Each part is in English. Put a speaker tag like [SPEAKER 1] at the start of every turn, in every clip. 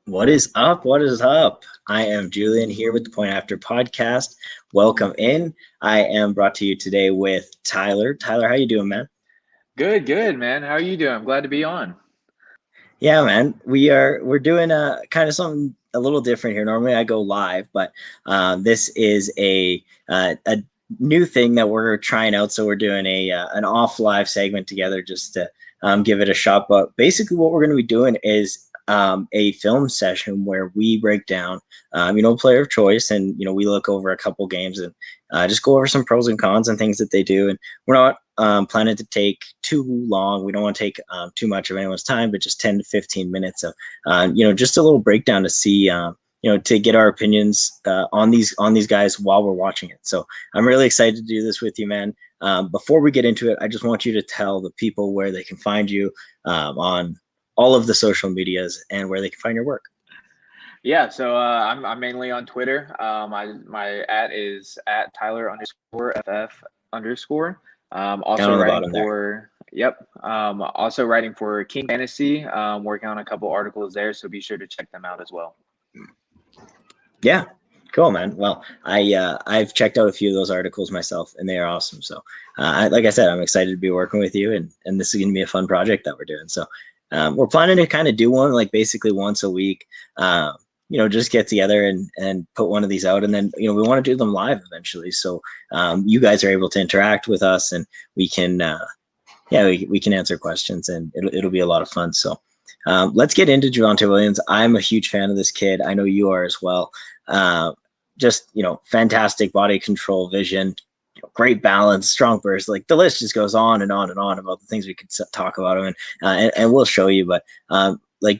[SPEAKER 1] What is up? What is up? I am Julien here with the Point After podcast. Welcome in. I am brought to you today with Tyler. Tyler, how you doing, man?
[SPEAKER 2] Good, man. How are you doing? I'm glad to be on.
[SPEAKER 1] Yeah, man. We're doing a kind of something a little different here. Normally I go live, but this is a new thing that we're trying out. So we're doing a an off live segment together just to give it a shot. But basically, what we're going to be doing is a film session where we break down, player of choice, and we look over a couple games and just go over some pros and cons and things that they do. And we're not planning to take too long. We don't want to take too much of anyone's time, but just 10 to 15 minutes of, just a little breakdown to see, to get our opinions on these guys while we're watching it. So I'm really excited to do this with you, man. Before we get into it, I just want you to tell the people where they can find you on all of the social medias and where they can find your work.
[SPEAKER 2] Yeah, so I'm mainly on Twitter. My at is at Tyler_FF_. Also writing for also writing for King Fantasy. Working on a couple articles there, so be sure to check them out as well.
[SPEAKER 1] Yeah, cool, man. Well, I've checked out a few of those articles myself, and they are awesome. So, like I said, I'm excited to be working with you, and this is going to be a fun project that we're doing. So, we're planning to kind of do one like basically once a week. Just get together and put one of these out, and then we want to do them live eventually. So, you guys are able to interact with us, and we can we can answer questions, and it'll be a lot of fun. So. Let's get into Javonte Williams. I'm a huge fan of this kid. I know you are as well. Just fantastic body control, vision, great balance, strong burst. Like the list just goes on and on and on about the things we could talk about him, and we'll show you. But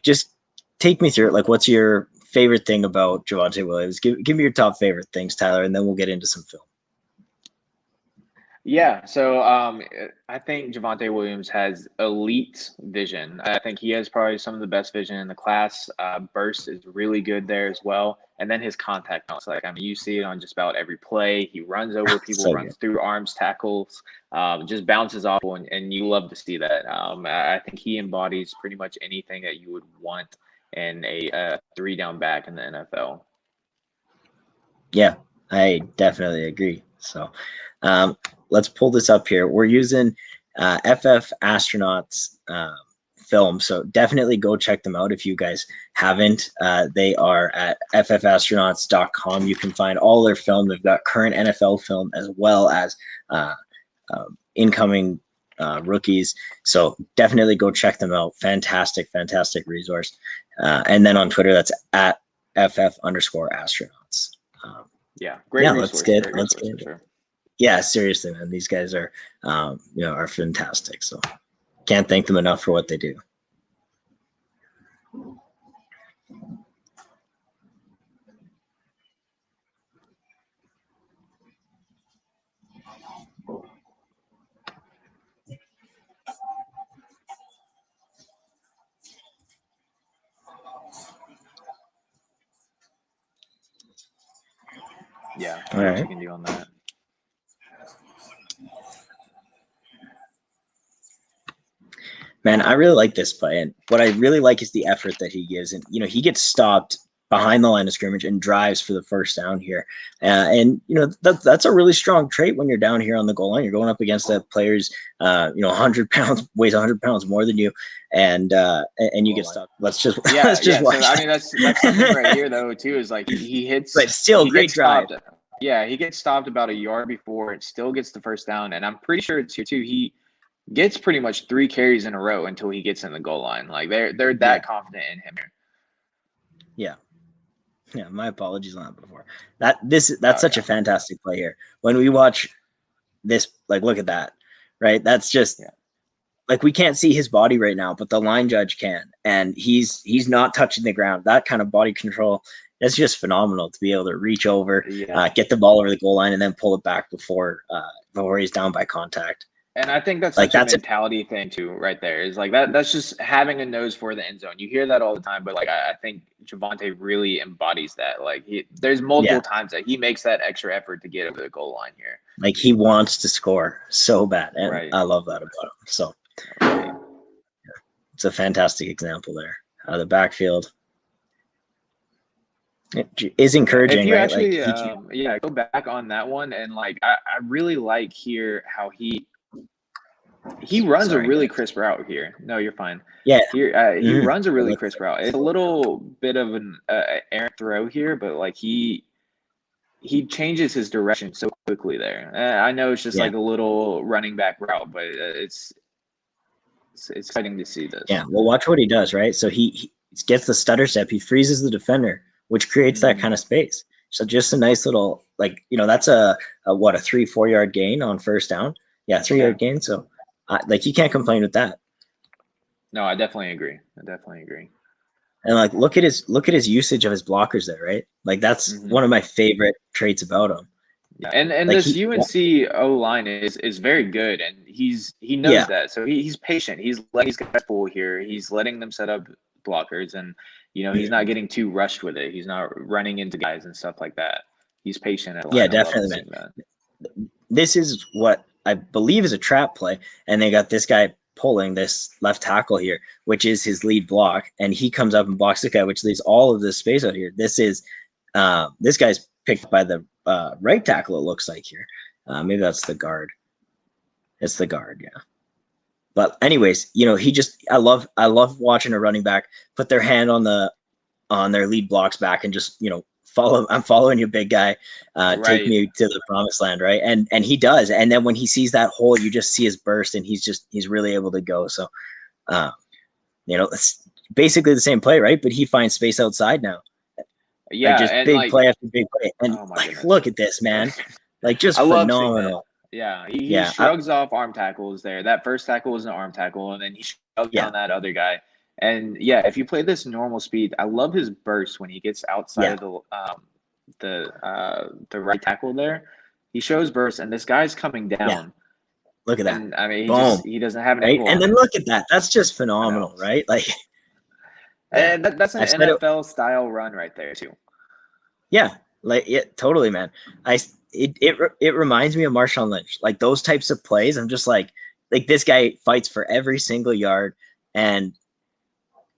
[SPEAKER 1] just take me through it. Like, what's your favorite thing about Javonte Williams? Give me your top favorite things, Tyler, and then we'll get into some film.
[SPEAKER 2] Yeah, so I think Javonte Williams has elite vision. I think he has probably some of the best vision in the class. Burst is really good there as well. And then his contact balance, you see it on just about every play. He runs over people, runs through arms, tackles, just bounces off, and you love to see that. I think he embodies pretty much anything that you would want in a three-down back in the NFL.
[SPEAKER 1] Yeah, I definitely agree. So, let's pull this up here. We're using FF Astronauts film, so definitely go check them out if you guys haven't. They are at ffastronauts.com. You can find all their film. They've got current NFL film as well as incoming rookies. So definitely go check them out. Fantastic resource. And then on Twitter, that's at ff_astronauts.
[SPEAKER 2] Great
[SPEAKER 1] resource. Let's get sure. Yeah, seriously, man. These guys are, are fantastic. So can't thank them enough for what they do.
[SPEAKER 2] Yeah, all right. What you can do on that.
[SPEAKER 1] Man, I really like this play, and what I really like is the effort that he gives. And he gets stopped behind the line of scrimmage and drives for the first down here. And that's a really strong trait when you're down here on the goal line. You're going up against a player's 100 pounds, weighs 100 pounds more than you, and you get stopped. Let's just watch.
[SPEAKER 2] So, that's something right here though too, is like he hits,
[SPEAKER 1] but still great drive.
[SPEAKER 2] Yeah, he gets stopped about a yard before it still gets the first down, and I'm pretty sure it's here too. He gets pretty much 3 carries in a row until he gets in the goal line. Like they're that confident in him here.
[SPEAKER 1] Yeah, my apologies on that before. That's such a fantastic play here. When we watch this, like, look at that, right? That's just like, we can't see his body right now, but the line judge can, and he's not touching the ground. That kind of body control, that's just phenomenal to be able to reach over, get the ball over the goal line, and then pull it back before he's down by contact.
[SPEAKER 2] And I think that's like a mentality thing too, right there. Is like that's just having a nose for the end zone. You hear that all the time, but like I think Javonte really embodies that. Like there's multiple times that he makes that extra effort to get over the goal line here.
[SPEAKER 1] Like he wants to score so bad, and I love that about him. So it's a fantastic example there out of the backfield. It is
[SPEAKER 2] If
[SPEAKER 1] encouraging,
[SPEAKER 2] you
[SPEAKER 1] right? Like
[SPEAKER 2] actually,
[SPEAKER 1] he can't.
[SPEAKER 2] yeah, go back on that one, and like I really like here how he runs a
[SPEAKER 1] Sorry,
[SPEAKER 2] really
[SPEAKER 1] guys.
[SPEAKER 2] crisp route here. No, you're fine.
[SPEAKER 1] Yeah.
[SPEAKER 2] Here, he
[SPEAKER 1] Mhm.
[SPEAKER 2] runs a
[SPEAKER 1] It
[SPEAKER 2] really
[SPEAKER 1] looks
[SPEAKER 2] crisp
[SPEAKER 1] like
[SPEAKER 2] route. It's a little bit of an errant throw here, but like he changes his direction so quickly there. I know it's just
[SPEAKER 1] yeah,
[SPEAKER 2] like a little running back route, but it's exciting to see this.
[SPEAKER 1] yeah. Well, watch what he does, right? So he gets the stutter step. He freezes the defender, which creates that
[SPEAKER 2] Mm,
[SPEAKER 1] kind of space. So just a nice little, like, that's a what, a 3-4 yard gain on first down. Yeah, 3 yard
[SPEAKER 2] yeah.
[SPEAKER 1] gain. So like you can't complain with that.
[SPEAKER 2] No, I definitely agree. I definitely agree.
[SPEAKER 1] And like look at his usage of his blockers there, right? Like that's
[SPEAKER 2] Hmm.
[SPEAKER 1] one of my favorite traits about him.
[SPEAKER 2] Yeah, and
[SPEAKER 1] Like
[SPEAKER 2] this
[SPEAKER 1] he,
[SPEAKER 2] UNC O line is very good, and he knows
[SPEAKER 1] yeah,
[SPEAKER 2] that, so he's patient. He's letting these guys pull here. He's letting them set up blockers, and he's not getting too rushed with it. He's not running into guys and stuff like that. He's patient at the
[SPEAKER 1] yeah,
[SPEAKER 2] line. I love
[SPEAKER 1] definitely, man.
[SPEAKER 2] seeing that.
[SPEAKER 1] This is what I believe is a trap play, and they got this guy pulling this left tackle here, which is his lead block, and he comes up and blocks the guy, which leaves all of this space out here. This guy's picked by the right tackle. It looks like here. Maybe that's the guard. It's the guard, yeah. But anyways, I love watching a running back put their hand on their lead blocks back and just follow. I'm following you, big guy. Take
[SPEAKER 2] Right.
[SPEAKER 1] me to the promised land, right? And he does. And then when he sees that hole, you just see his burst, and he's really able to go. So, uh, it's basically the same play, right? But he finds space outside now, like
[SPEAKER 2] Yeah,
[SPEAKER 1] just
[SPEAKER 2] and
[SPEAKER 1] big
[SPEAKER 2] like,
[SPEAKER 1] play after big play. And
[SPEAKER 2] oh my
[SPEAKER 1] like,
[SPEAKER 2] goodness.
[SPEAKER 1] look at this, man! Like just
[SPEAKER 2] I love seeing that.
[SPEAKER 1] phenomenal.
[SPEAKER 2] Yeah, he
[SPEAKER 1] Yeah,
[SPEAKER 2] shrugs off arm tackles there. That first tackle was an arm tackle, and then he shrugged
[SPEAKER 1] yeah,
[SPEAKER 2] down that other guy. And yeah, if you play this normal speed, I love his burst when he gets outside
[SPEAKER 1] yeah.
[SPEAKER 2] of the right tackle there. He shows burst, and this guy's coming
[SPEAKER 1] Yeah.
[SPEAKER 2] down,
[SPEAKER 1] Look at that.
[SPEAKER 2] and I mean
[SPEAKER 1] Boom.
[SPEAKER 2] he doesn't have an
[SPEAKER 1] Right.
[SPEAKER 2] angle
[SPEAKER 1] And
[SPEAKER 2] on
[SPEAKER 1] then
[SPEAKER 2] him.
[SPEAKER 1] look at that. That's just
[SPEAKER 2] I know,
[SPEAKER 1] phenomenal, right? Like, yeah.
[SPEAKER 2] and that's an
[SPEAKER 1] I've said it.
[SPEAKER 2] NFL style run right there too.
[SPEAKER 1] Yeah. Like, yeah, totally, man. It reminds me of Marshawn Lynch. Like those types of plays. I'm just like this guy fights for every single yard. And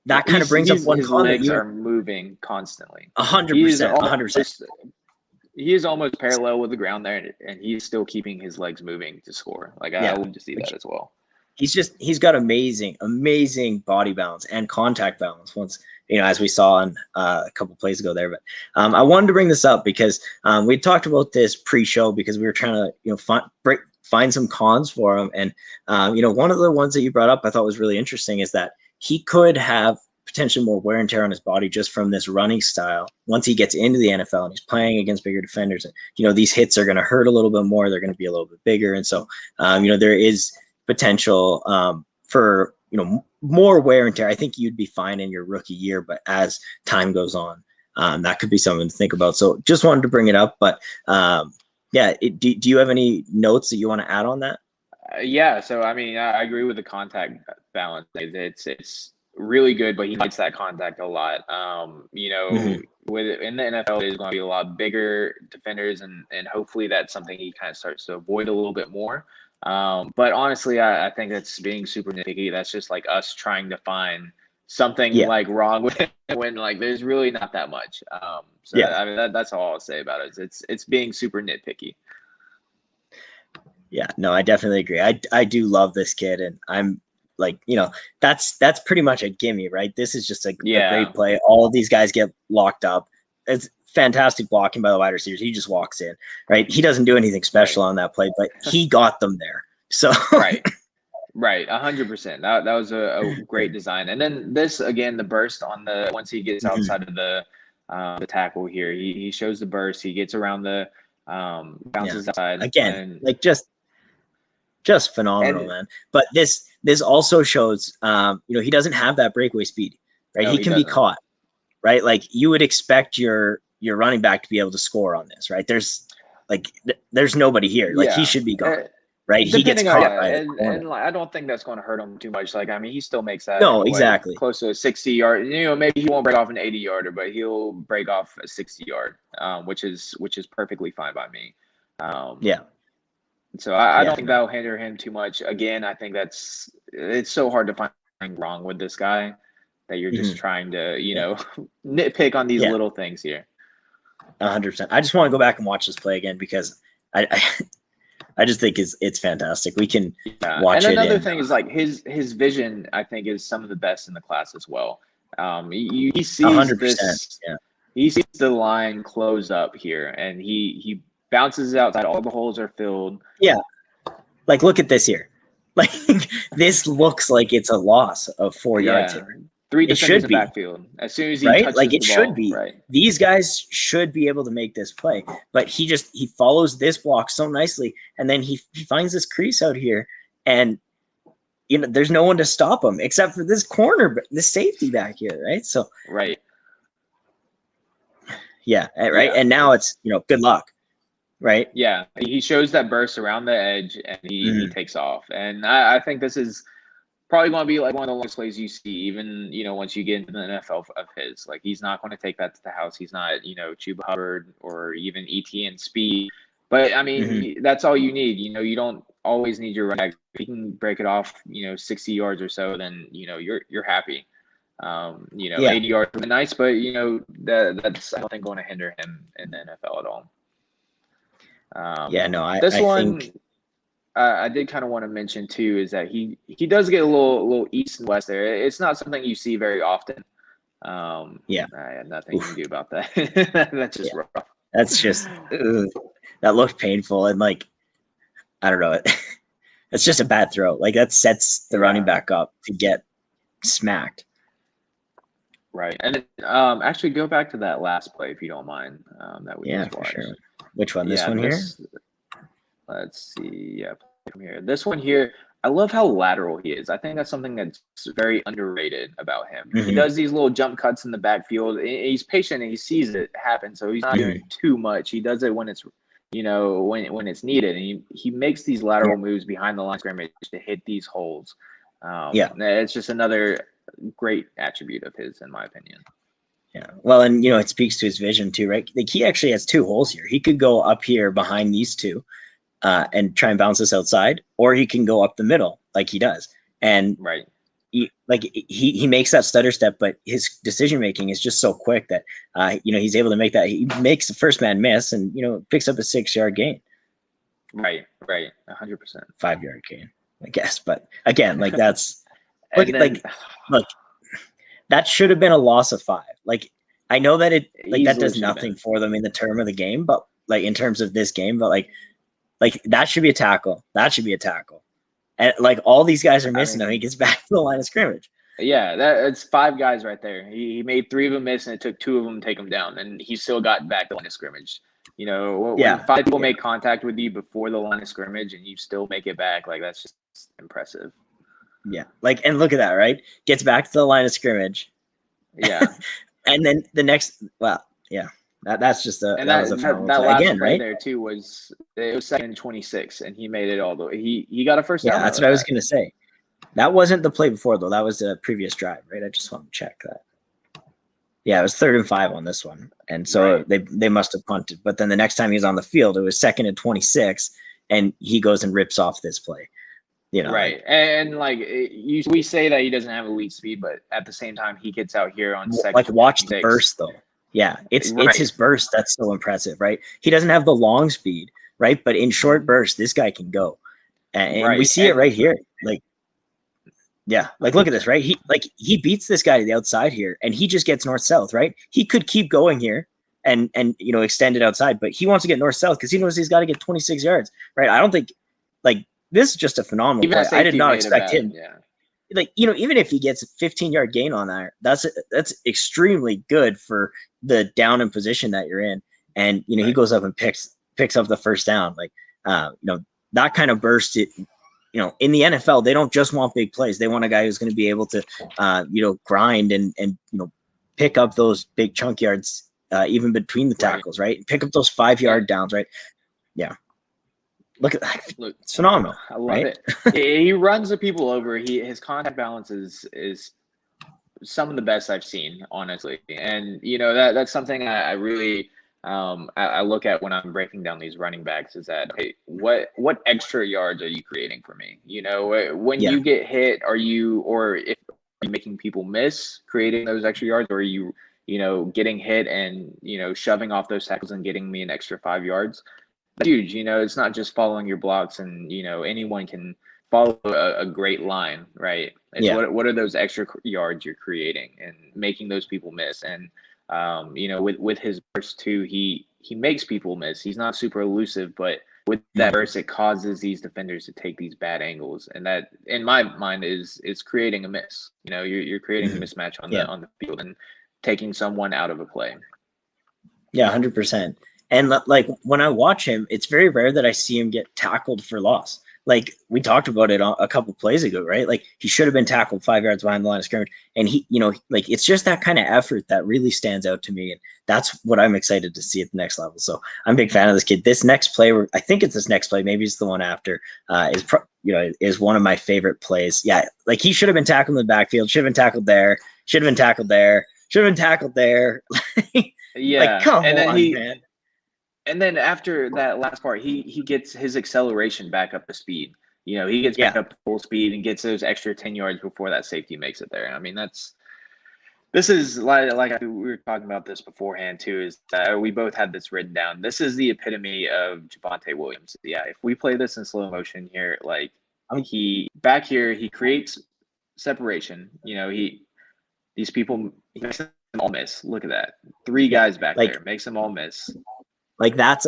[SPEAKER 2] Yeah,
[SPEAKER 1] that kind of brings up one
[SPEAKER 2] his
[SPEAKER 1] comment.
[SPEAKER 2] legs
[SPEAKER 1] You
[SPEAKER 2] are moving constantly.
[SPEAKER 1] a hundred
[SPEAKER 2] He is
[SPEAKER 1] percent, 100%.
[SPEAKER 2] almost he is almost parallel with the ground there, and he's still keeping his legs moving to score. Like I
[SPEAKER 1] Yeah.
[SPEAKER 2] love to see that as well.
[SPEAKER 1] He's got amazing body balance and contact balance once, as we saw in a couple plays ago there. But I wanted to bring this up because we talked about this pre-show because we were trying to find some cons for him. And one of the ones that you brought up I thought was really interesting is that he could have potentially more wear and tear on his body just from this running style once he gets into the NFL and he's playing against bigger defenders. And these hits are going to hurt a little bit more, they're going to be a little bit bigger, and so there is potential for more wear and tear. I think you'd be fine in your rookie year, but as time goes on, that could be something to think about. So just wanted to bring it up. But yeah, do you have any notes that you want to add on that?
[SPEAKER 2] Yeah, so I mean, I agree with the contact balance. It's really good, but he likes that contact a lot.
[SPEAKER 1] Mm-hmm.
[SPEAKER 2] With in the NFL, there's going to be a lot bigger defenders, and hopefully that's something he kind of starts to avoid a little bit more. But honestly, I think that's being super nitpicky. That's just like us trying to find something
[SPEAKER 1] Yeah,
[SPEAKER 2] like wrong with it when like there's really not that much. So
[SPEAKER 1] yeah,
[SPEAKER 2] I mean that's all I'll say about it. It's being super nitpicky.
[SPEAKER 1] yeah. No, I definitely agree. I do love this kid, and I'm like, that's pretty much a gimme, right? This is just a
[SPEAKER 2] Yeah.
[SPEAKER 1] great play. All of these guys get locked up. It's fantastic blocking by the wide receivers. He just walks in, right? He doesn't do anything
[SPEAKER 2] Right.
[SPEAKER 1] special on that play, but he got them there. So
[SPEAKER 2] Right. Right. 100%. That was a great design. And then this again, the burst on the once he gets
[SPEAKER 1] Mhm.
[SPEAKER 2] outside of the tackle here, he shows the burst. He gets around the
[SPEAKER 1] Yeah,
[SPEAKER 2] bounces outside
[SPEAKER 1] again, like just phenomenal,
[SPEAKER 2] and
[SPEAKER 1] man. But this also shows, he doesn't have that breakaway speed, right?
[SPEAKER 2] no,
[SPEAKER 1] He
[SPEAKER 2] he
[SPEAKER 1] can be
[SPEAKER 2] doesn't.
[SPEAKER 1] caught, right? Like you would expect your running back to be able to score on this, right? There's nobody here. Like he
[SPEAKER 2] Yeah.
[SPEAKER 1] should be gone, right? He gets
[SPEAKER 2] Depending on
[SPEAKER 1] caught
[SPEAKER 2] yeah,
[SPEAKER 1] by the corner.
[SPEAKER 2] and like, I don't think that's going to hurt him too much. Like I mean, he still makes that
[SPEAKER 1] No,
[SPEAKER 2] what
[SPEAKER 1] exactly.
[SPEAKER 2] close to a 60-yard. Maybe he won't break off an 80-yarder, but he'll break off a 60-yard, which is perfectly fine by me. Um,
[SPEAKER 1] Yeah,
[SPEAKER 2] so I
[SPEAKER 1] yeah,
[SPEAKER 2] don't think
[SPEAKER 1] no.
[SPEAKER 2] that'll hinder him too much. Again, I think it's so hard to find wrong with this guy that you're just
[SPEAKER 1] Mhm.
[SPEAKER 2] trying to
[SPEAKER 1] Yeah,
[SPEAKER 2] nitpick on these
[SPEAKER 1] yeah.
[SPEAKER 2] little things here.
[SPEAKER 1] 100%. I just want to go back and watch this play again because I just think it's fantastic. We can watch
[SPEAKER 2] and
[SPEAKER 1] it.
[SPEAKER 2] Another thing is like his vision, I think, is some of the best in the class as well. He sees
[SPEAKER 1] 100%.
[SPEAKER 2] this.
[SPEAKER 1] Yeah.
[SPEAKER 2] He sees the line close up here, and he bounces it outside. All the holes are filled.
[SPEAKER 1] Yeah. Like, look at this here. Like, this looks like it's a loss of 4 yards here.
[SPEAKER 2] 3
[SPEAKER 1] It
[SPEAKER 2] defenders
[SPEAKER 1] should
[SPEAKER 2] in
[SPEAKER 1] be.
[SPEAKER 2] backfield. As soon as he
[SPEAKER 1] Right?
[SPEAKER 2] touches
[SPEAKER 1] Like, it
[SPEAKER 2] the
[SPEAKER 1] should
[SPEAKER 2] ball,
[SPEAKER 1] be.
[SPEAKER 2] right.
[SPEAKER 1] These guys should be able to make this play. But he follows this block so nicely, and then he finds this crease out here, and there's no one to stop him except for this corner, this safety back here, right? So
[SPEAKER 2] right.
[SPEAKER 1] Yeah, right. Yeah. And now it's good luck. Right.
[SPEAKER 2] Yeah, he shows that burst around the edge, and he takes off. And I think this is probably going to be like one of the longest plays you see, even once you get into the NFL of his. Like, he's not going to take that to the house. He's not Chuba Hubbard or even ETN speed. But I mean, that's all you need. You don't always need your running back. If you can break it off 60 yards or so, then you're happy. 80 yards would be nice, but that's I don't think going to hinder him in the NFL at all. I did kind of want to mention too is that he does get a little east and west there. It's not something you see very often. I had nothing you can do about that. That's just rough.
[SPEAKER 1] That's just that looked painful, and like I don't know, it's just a bad throw. Like, that sets the running back up to get smacked.
[SPEAKER 2] Right, and actually go back to that last play if you don't mind. That we just watched.
[SPEAKER 1] For sure. Which one? This one here?
[SPEAKER 2] Let's see. Yeah, from here. This one here. I love how lateral he is. I think that's something that's very underrated about him. He does these little jump cuts in the backfield. He's patient and he sees it happen, so he's not doing too much. He does it when it's when it's needed, and he makes these lateral moves behind the line of scrimmage to hit these holes. It's just another great attribute of his, in my opinion.
[SPEAKER 1] Yeah. Well, and it speaks to his vision too, right? Like, he actually has 2 holes here. He could go up here behind these 2 and try and bounce this outside, or he can go up the middle like he does. And he makes that stutter step, but his decision making is just so quick that he's able to make that. He makes the first man miss and picks up a 6-yard gain.
[SPEAKER 2] Right, 100%.
[SPEAKER 1] 5-yard gain, I guess. But again, like, that's look, that should have been a loss of 5. Like, I know that that does nothing for them in the term of the game, but like in terms of this game, but like that should be a tackle. That should be a tackle. And like, all these guys are missing him. He gets back to the line of scrimmage.
[SPEAKER 2] Yeah, it's 5 guys right there. He made 3 of them miss, and it took 2 of them to take him down, and he still got back to the line of scrimmage. When 5 people make contact with you before the line of scrimmage and you still make it back, like, that's just impressive.
[SPEAKER 1] Yeah, like, and look at that, right? Gets back to the line of scrimmage.
[SPEAKER 2] Yeah,
[SPEAKER 1] and then the next, that's just a that was a
[SPEAKER 2] that last again, play right there too was 2nd and 26, and he made it all the way. He got a first down.
[SPEAKER 1] Yeah, that's what I was gonna say. That wasn't the play before though. That was the previous drive, right? I just want to check that. Yeah, it was 3rd and 5 on this one, and so they must have punted. But then the next time he was on the field, it was 2nd and 26, and he goes and rips off this play.
[SPEAKER 2] Right. And like, we say that he doesn't have elite speed, but at the same time, he gets out here on second.
[SPEAKER 1] Like, watch the burst though. Yeah, it's his burst that's so impressive, right? He doesn't have the long speed, right? But in short bursts, this guy can go, and we see it right here. Like, like, look at this, right? He beats this guy to the outside here, and he just gets north south, right? He could keep going here and extend it outside, but he wants to get north south because he knows he's got to get 26 yards, right? I don't think this is just a phenomenal play. I did not expect him. Yeah. Like, even if he gets a 15-yard gain on that, that's extremely good for the down and position that you're in. And, he goes up and picks up the first down. Like, that kind of burst, in the NFL, they don't just want big plays. They want a guy who's going to be able to, grind and pick up those big chunk yards, even between the tackles, right? Pick up those 5-yard downs, right? Yeah. Look at that. Look, it's phenomenal.
[SPEAKER 2] I love it. He runs the people over. His contact balance is some of the best I've seen, honestly. And, that's something I really I look at when I'm breaking down these running backs is that, hey, what extra yards are you creating for me? When you get hit, are you making people miss creating those extra yards, or are you getting hit and, shoving off those tackles and getting me an extra 5 yards. That's huge. It's not just following your blocks and, anyone can follow a great line, right? It's what are those extra yards you're creating and making those people miss. And, with his burst too, he makes people miss. He's not super elusive, but with that burst, it causes these defenders to take these bad angles, and that, in my mind, is creating a miss. You're creating a mismatch on the field and taking someone out of a play.
[SPEAKER 1] Yeah, 100%. And like when I watch him, it's very rare that I see him get tackled for loss. Like we talked about it a couple plays ago, right? Like he should have been tackled 5 yards behind the line of scrimmage. And he, like it's just that kind of effort that really stands out to me. And that's what I'm excited to see at the next level. So I'm a big fan of this kid. This next play, I think it's this next play, maybe it's the one after, is one of my favorite plays. Yeah, like he should have been tackled in the backfield, should have been tackled there, should have been tackled there, should have been tackled there.
[SPEAKER 2] Yeah.
[SPEAKER 1] Like, come on, man.
[SPEAKER 2] And then after that last part, he gets his acceleration back up to speed. He gets back up to full speed and gets those extra 10 yards before that safety makes it there. I mean, this is like we were talking about this beforehand too, is that we both had this written down. This is the epitome of Javonte Williams. Yeah, if we play this in slow motion here, like he creates separation. These people, he makes them all miss. Look at that. 3 guys back there, makes them all miss.
[SPEAKER 1] Like that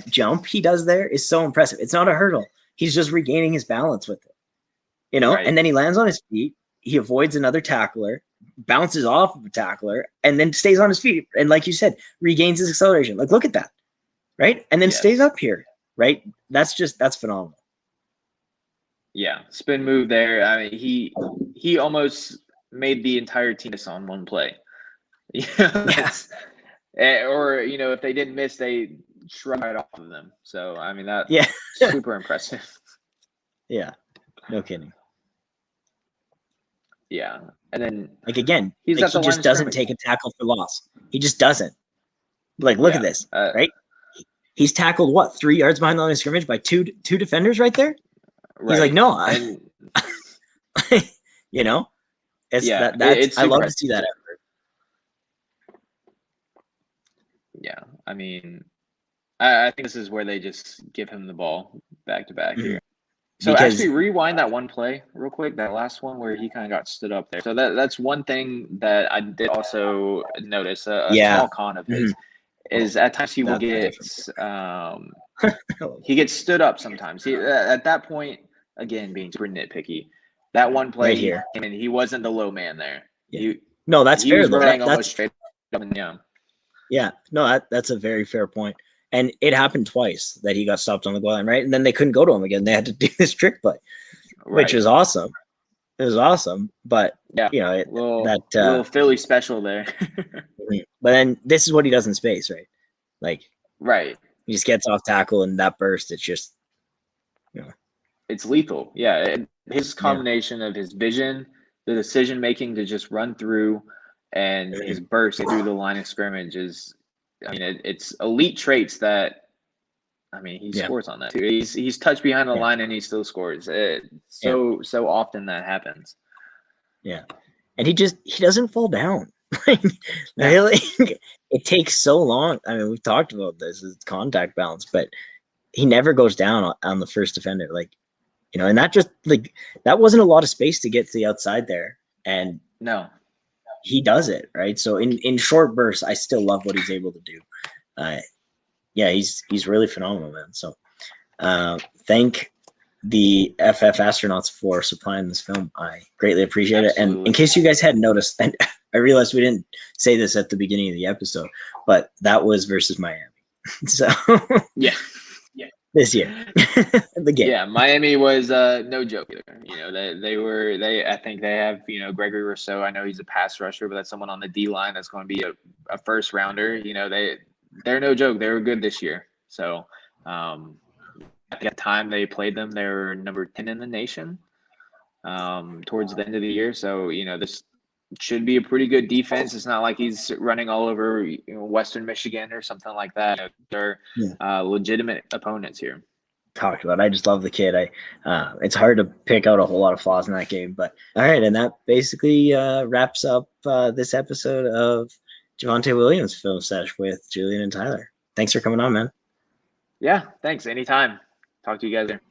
[SPEAKER 1] jump he does there is so impressive. It's not a hurdle. He's just regaining his balance with it, right. And then he lands on his feet. He avoids another tackler, bounces off of a tackler, and then stays on his feet. And like you said, regains his acceleration. Like, look at that. Right. And then stays up here. Right. That's phenomenal.
[SPEAKER 2] Yeah. Spin move there. I mean, he almost made the entire team miss on one play. Or, if they didn't miss, they shrug right off of them. So, I mean, that's super impressive.
[SPEAKER 1] Yeah, no kidding.
[SPEAKER 2] Yeah. And then,
[SPEAKER 1] like, again, he just doesn't take a tackle for loss. He just doesn't. Like, look at this, right? He's tackled, 3 yards behind the line of scrimmage by two defenders right there? Right. He's like, no.
[SPEAKER 2] And,
[SPEAKER 1] I love to see that effort.
[SPEAKER 2] Yeah, I mean, I think this is where they just give him the ball back to back here. So actually, rewind that one play real quick, that last one where he kind of got stood up there. So that's one thing that I did also notice. A small con of his is at times he will get he gets stood up sometimes. At that point, again, being super nitpicky, that one play
[SPEAKER 1] right here,
[SPEAKER 2] and he wasn't the low man there.
[SPEAKER 1] Yeah. No, that's fair.
[SPEAKER 2] Was running almost straight up and down.
[SPEAKER 1] Yeah, no, that's a very fair point. And it happened twice that he got stopped on the goal line, right? And then they couldn't go to him again. They had to do this trick play, which is awesome. It was awesome. But,
[SPEAKER 2] little Philly special there.
[SPEAKER 1] But then this is what he does in space, right? Like,
[SPEAKER 2] right.
[SPEAKER 1] He just gets off tackle and that burst, it's just,
[SPEAKER 2] It's lethal. Yeah, his combination of his vision, the decision-making to just run through, and his burst through the line of scrimmage is, it's elite traits that, he scores on that too. He's touched behind the line and he still scores. So often that happens.
[SPEAKER 1] Yeah. And he doesn't fall down. Really, it takes so long. We've talked about this, it's contact balance, but he never goes down on the first defender. Like, and that just that wasn't a lot of space to get to the outside there. And
[SPEAKER 2] no.
[SPEAKER 1] He does it, right? So in short bursts, I still love what he's able to do. He's really phenomenal, man. So thank the FF astronauts for supplying this film. I greatly appreciate it. And in case you guys hadn't noticed, and I realized we didn't say this at the beginning of the episode, but that was versus Miami. So this year, the game.
[SPEAKER 2] Yeah, Miami was no joke either. I think they have Gregory Rousseau. I know he's a pass rusher, but that's someone on the D line that's going to be a first rounder. They're no joke. They were good this year. So at the time they played them, they were number 10 in the nation towards the end of the year. So this should be a pretty good defense. It's not like he's running all over Western Michigan or something like that. They're legitimate opponents here.
[SPEAKER 1] talked about. I just love the kid. It's hard to pick out a whole lot of flaws in that game, but all right. And that basically wraps up this episode of Javonte Williams Film Sesh with Julien and Tyler. Thanks for coming on, man.
[SPEAKER 2] Yeah, thanks. Anytime. Talk to you guys later.